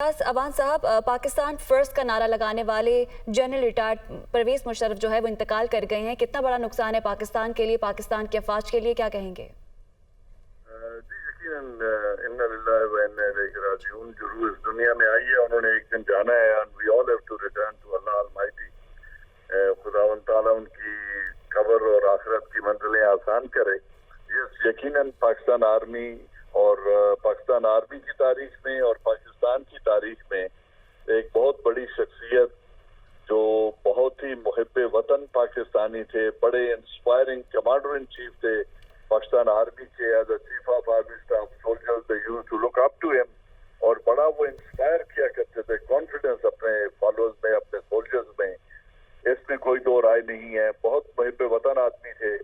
अवान साहब, पाकिस्तान फर्स्ट का नारा लगाने वाले जनरल रिटायर्ड परवेज मुशर्रफ जो है वो इंतकाल कर गए हैं। कितना बड़ा नुकसान है पाकिस्तान के लिए, पाकिस्तान के अफवाज के लिए, क्या कहेंगे? जी यकीनन इन्ना लिल्लाहि व इन्ना इलैहि राजिऊन। जो रूह इस दुनिया में आई है उन्होंने एक दिन जाना है, and we all have to return to Allah almighty. खुदावंद ताला उनकी कब्र और आखिरत की मंजिलें आसान करे। यकीनन पाकिस्तान आर्मी और पाकिस्तान आर्मी की तारीख में और पाकिस्तान की तारीख में एक बहुत बड़ी शख्सियत, जो बहुत ही मुहिब्बे वतन पाकिस्तानी थे, बड़े इंस्पायरिंग कमांडर इन चीफ थे पाकिस्तान आर्मी के। As a chief of army staff soldiers they used to look up to him, और बड़ा वो इंस्पायर किया करते थे, कॉन्फिडेंस अपने फॉलोअर्स में, अपने सोल्जर्स में, इसमें कोई दो राय नहीं है। बहुत मुहिब्बे वतन आदमी थे,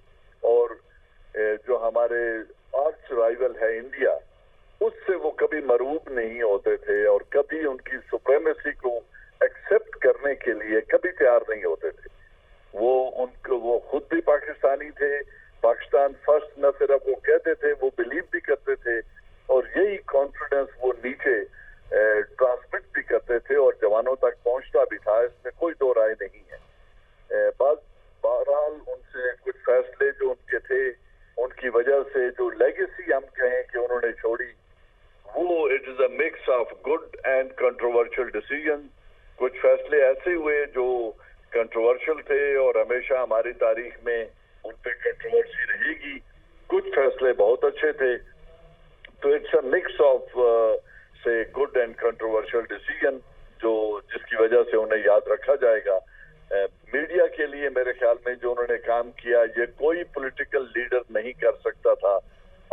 और जो हमारे आर्च राइवल है इंडिया, उससे वो कभी मरूब नहीं होते थे और कभी उनकी सुप्रीमेसी को एक्सेप्ट करने के लिए कभी तैयार नहीं होते थे। वो खुद भी पाकिस्तानी थे। पाकिस्तान फर्स्ट न सिर्फ वो कहते थे, वो बिलीव भी करते थे, और यही कॉन्फिडेंस वो नीचे ट्रांसमिट भी करते थे और जवानों तक पहुंचता भी था। इसमें कोई दो राय नहीं है। बहरहाल उनसे कुछ फैसले जो उनके थे, उनकी वजह से जो लेगेसी हम कहें कि उन्होंने छोड़ी, वो it is a mix of good and controversial decision. कुछ फैसले ऐसे हुए जो कंट्रोवर्शियल थे और हमेशा हमारी तारीख में उन पे कंट्रोवर्सी रहेगी। कुछ फैसले बहुत अच्छे थे। तो इट्स अ मिक्स ऑफ से गुड एंड कंट्रोवर्शियल डिसीजन, जिसकी वजह से उन्हें याद रखा जाएगा। मीडिया के लिए मेरे ख्याल में जो उन्होंने काम किया, ये कोई पॉलिटिकल लीडर नहीं कर सकता था।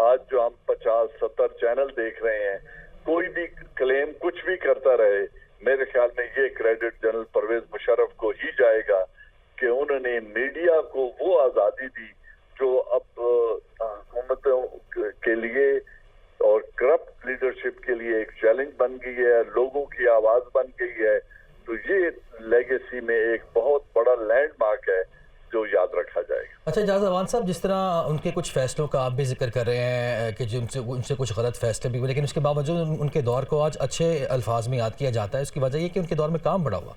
आज जो हम 50-70 चैनल देख रहे हैं, कोई भी क्लेम कुछ भी करता रहे, मेरे ख्याल में ये क्रेडिट जनरल परवेज मुशर्रफ को ही जाएगा कि उन्होंने मीडिया को वो आज़ादी दी जो अब हुकूमतों के लिए और करप्ट लीडरशिप के लिए एक चैलेंज बन गई है, लोगों की आवाज बन गई है। तो ये लेगेसी में एक बहुत बड़ा लैंडमार्क है जो याद रखा जाएगा। अच्छा एजाज अवान साहब, जिस तरह उनके कुछ फैसलों का आप भी जिक्र कर रहे हैं कि जो उनसे कुछ गलत फैसले भी हुए, लेकिन उसके बावजूद उनके दौर को आज अच्छे अल्फाज में याद किया जाता है। उसकी वजह ये कि उनके दौर में काम बढ़ा हुआ।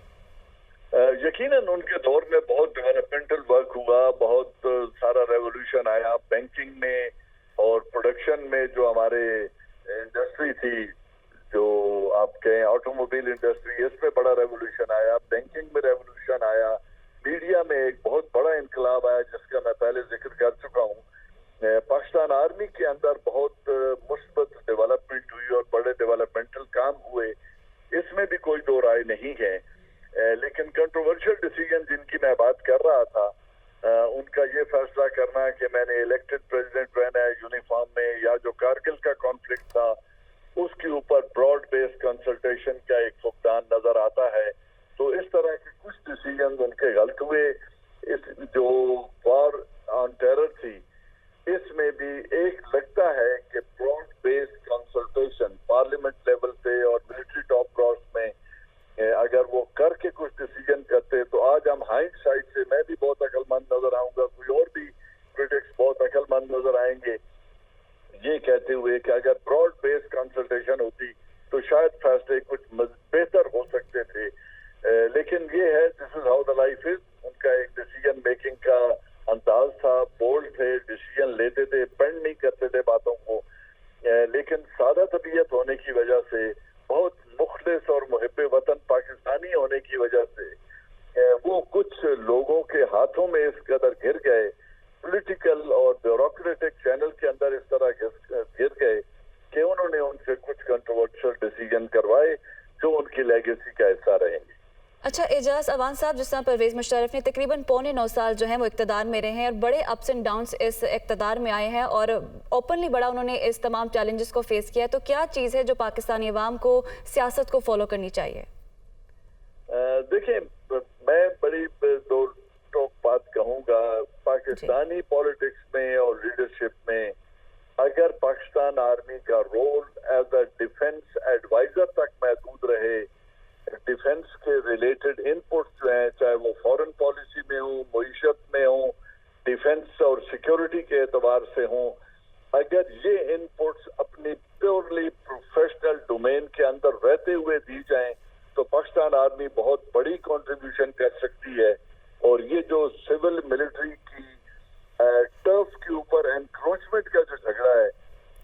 यकीनन उनके दौर में बहुत डेवलपमेंटल वर्क हुआ, बहुत सारा रेवोल्यूशन आया बैंकिंग में और प्रोडक्शन में। जो हमारे इंडस्ट्री थी, जो आप कहें ऑटोमोबाइल इंडस्ट्री, इसमें बड़ा रेवोल्यूशन आया, बैंकिंग में रेवोल्यूशन आया, मीडिया में एक बहुत बड़ा इनकलाब आया जिसका मैं पहले जिक्र कर चुका हूँ। पाकिस्तान आर्मी के अंदर बहुत मुस्बत डेवलपमेंट हुई और बड़े डेवलपमेंटल काम हुए, इसमें भी कोई दो राय नहीं है। लेकिन कंट्रोवर्शियल डिसीजन जिनकी मैं बात कर रहा था, उनका ये फैसला करना कि मैंने इलेक्टेड प्रेसिडेंट रहना है यूनिफॉर्म में, या जो कारगिल का कॉन्फ्लिक्ट था उसके ऊपर ब्रॉड बेस्ड कंसल्टेशन का एक फुकदान नजर आता है। तो इस तरह के कुछ डिसीजन उनके गलत हुए। इस जो वॉर ऑन टेरर थी, इसमें भी एक लगता है कि broad based consultation parliament level पे और मिलिट्री टॉप ब्रॉस में अगर वो करके कुछ डिसीजन करते, तो आज हम हाइंड साइड से मैं भी बहुत अक्लमंद नजर आऊंगा, कोई और भी क्रिटिक्स बहुत अक्लमंद नजर आएंगे, ये कहते हुए कि अगर ब्रॉड बेस्ड कंसल्टेशन होती तो शायद फैसले कुछ बेहतर हो सकते थे। लेकिन ये है, this is how the life is. उनका एक डिसीजन मेकिंग का अंदाज था, बोल्ड थे, डिसीजन लेते थे, पेंड नहीं करते थे बातों को। लेकिन सादा तबीयत होने की वजह से, बहुत मुखलिस और मुहिब्बे वतन पाकिस्तानी होने की वजह से वो कुछ लोगों के हाथों में इस कदर घिर गए, पॉलिटिकल और ब्यूरोक्रेटिक चैनल के अंदर इस तरह गिर गए कि उन्होंने उनसे कुछ कंट्रोवर्शियल डिसीजन करवाए जो उनकी लेगेसी का हिस्सा रहेंगे। अच्छा एजाज अवान साहब, जिस तरह परवेज मुशर्रफ ने तकरीबन 9.25 साल जो है वो इक़्तिदार में रहे हैं और बड़े अप्स एंड डाउन्स इस इक़्तिदार में आए हैं और ओपनली बड़ा उन्होंने इस तमाम चैलेंजेस को फेस किया है, तो क्या चीज़ है जो पाकिस्तानी अवाम को सियासत को फॉलो करनी चाहिए? देखिए, मैं बड़ी दो टोक बात कहूँगा। पाकिस्तानी पॉलिटिक्स में और लीडरशिप में अगर पाकिस्तान आर्मी का role as a defence adviser तक महदूद रहे, डिफेंस के रिलेटेड इनपुट्स जो हैं, चाहे वो फॉरेन पॉलिसी में हो, मईशत में हो, डिफेंस और सिक्योरिटी के एतबार से हो, अगर ये इनपुट्स अपनी प्योरली प्रोफेशनल डोमेन के अंदर रहते हुए दी जाएं तो पाकिस्तान आर्मी बहुत बड़ी कंट्रीब्यूशन कर सकती है। और ये जो सिविल मिलिट्री की टर्फ के ऊपर एनक्रोचमेंट का जो झगड़ा है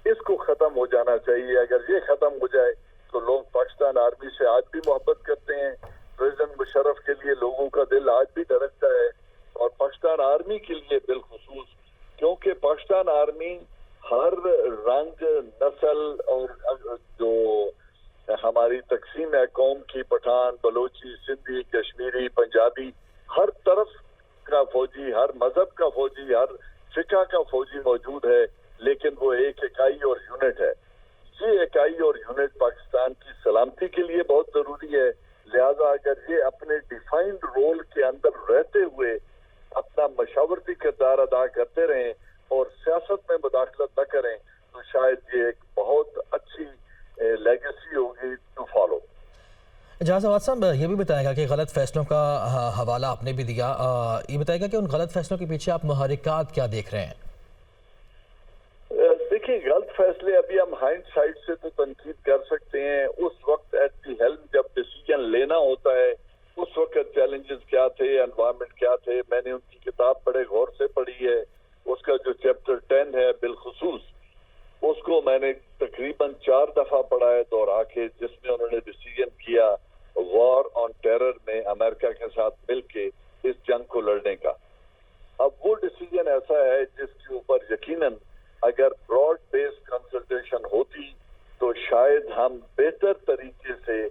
इसको खत्म हो जाना चाहिए। अगर ये खत्म हो जाए तो लोग पाकिस्तान आर्मी से आज भी मोहब्बत करते हैं। प्रेसिडेंट मुशर्रफ के लिए लोगों का दिल आज भी धड़कता है और पाकिस्तान आर्मी के लिए बिलखुसूस, क्योंकि पाकिस्तान आर्मी हर रंग नस्ल और जो हमारी तकसीम है कौम की, पठान, बलोची, सिंधी, कश्मीरी, पंजाबी, हर तरफ का फौजी, हर मजहब का फौजी, हर फिका का फौजी मौजूद है, लेकिन वो एक इकाई और यूनिट है। ये इकाई और यूनिट पाकिस्तान की सलामती के लिए बहुत जरूरी है। लिहाजा अगर ये अपने डिफाइंड रोल के अंदर रहते हुए अपना मशावरती किरदार अदा करते रहें और सियासत में मुदाखलत न करें तो शायद ये एक बहुत अच्छी लेगेसी होगी टू फॉलो। एजाज अवाद साहब ये भी बताएगा कि गलत फैसलों का हवाला आपने भी दिया, ये बताएगा कि उन गलत फैसलों के पीछे आप मुहर्रिकात क्या देख रहे हैं? देखिए, गलत फैसले अभी हम हाइंडसाइट से तो तनकीद कर सकते हैं। उस वक्त एट द हेल्म जब डिसीजन लेना होता है उस वक्त चैलेंजेस क्या थे, एनवायरनमेंट क्या थे। मैंने उनकी किताब बड़े गौर से पढ़ी है। उसका जो चैप्टर 10 है बिलखुसूस, उसको मैंने तकरीबन 4 दफा पढ़ा है दोहरा के, जिसमें उन्होंने डिसीजन किया वॉर ऑन टेरर में अमेरिका के साथ मिलके इस जंग को लड़ने का। अब वो डिसीजन ऐसा है जिसके ऊपर यकीनन अगर ब्रॉड बेस्ड कंसल्टेशन होती तो शायद हम बेहतर तरीके से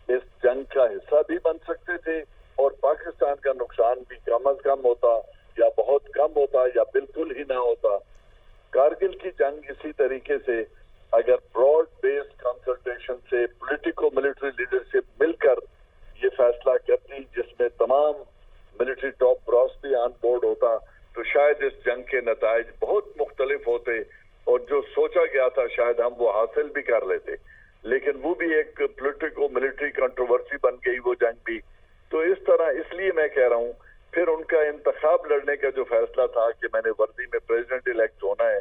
इस जंग का हिस्सा भी बन सकते थे और पाकिस्तान का नुकसान भी कम अज कम होता या बहुत कम होता या बिल्कुल ही ना होता। कारगिल की जंग इसी तरीके से अगर ब्रॉड बेस्ड कंसल्टेशन से पॉलिटिको मिलिट्री लीडरशिप मिलकर ये फैसला करती जिसमें तमाम मिलिट्री टॉप ब्रॉस भी ऑन बोर्ड होता तो शायद इस जंग के नताइज बहुत मुख्तलिफ होते और जो सोचा गया था शायद हम वो हासिल भी कर लेते। लेकिन वो भी एक पॉलिटिको मिलिट्री कंट्रोवर्सी बन गई वो जंग भी। तो इस तरह इसलिए मैं कह रहा हूँ फिर उनका इंतखाब लड़ने का जो फैसला था कि मैंने वर्दी में प्रेसिडेंट इलेक्ट होना है,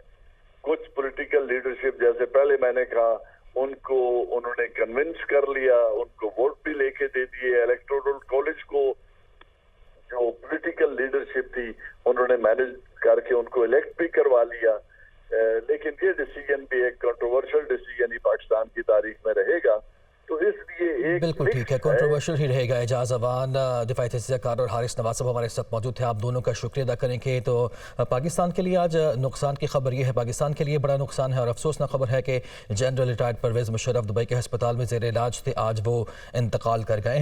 कुछ पॉलिटिकल लीडरशिप जैसे पहले मैंने कहा उनको उन्होंने कन्विंस कर लिया, उनको वोट भी लेके दे दिए। इलेक्टोरल कॉलेज को जो पॉलिटिकल लीडरशिप थी उन्होंने मैनेज करके उनको इलेक्ट भी करवा लिया। लेकिन ये डिसीजन भी एक कंट्रोवर्शियल डिसीजन ही पाकिस्तान की तारीख में रहेगा। तो इसलिए एक बिल्कुल ठीक है, कंट्रोवर्शियल ही रहेगा। एजाज अवान, दिफाई तजियाकार और हारिस नवाज साहब हमारे साथ मौजूद थे। आप दोनों का शुक्रिया अदा करेंगे। तो पाकिस्तान के लिए आज नुकसान की खबर ये है, पाकिस्तान के लिए बड़ा नुकसान है और अफसोसनाक खबर है कि general retired Pervez Musharraf Dubai के अस्पताल में ज़ेर इलाज थे, आज वो इंतकाल कर गए।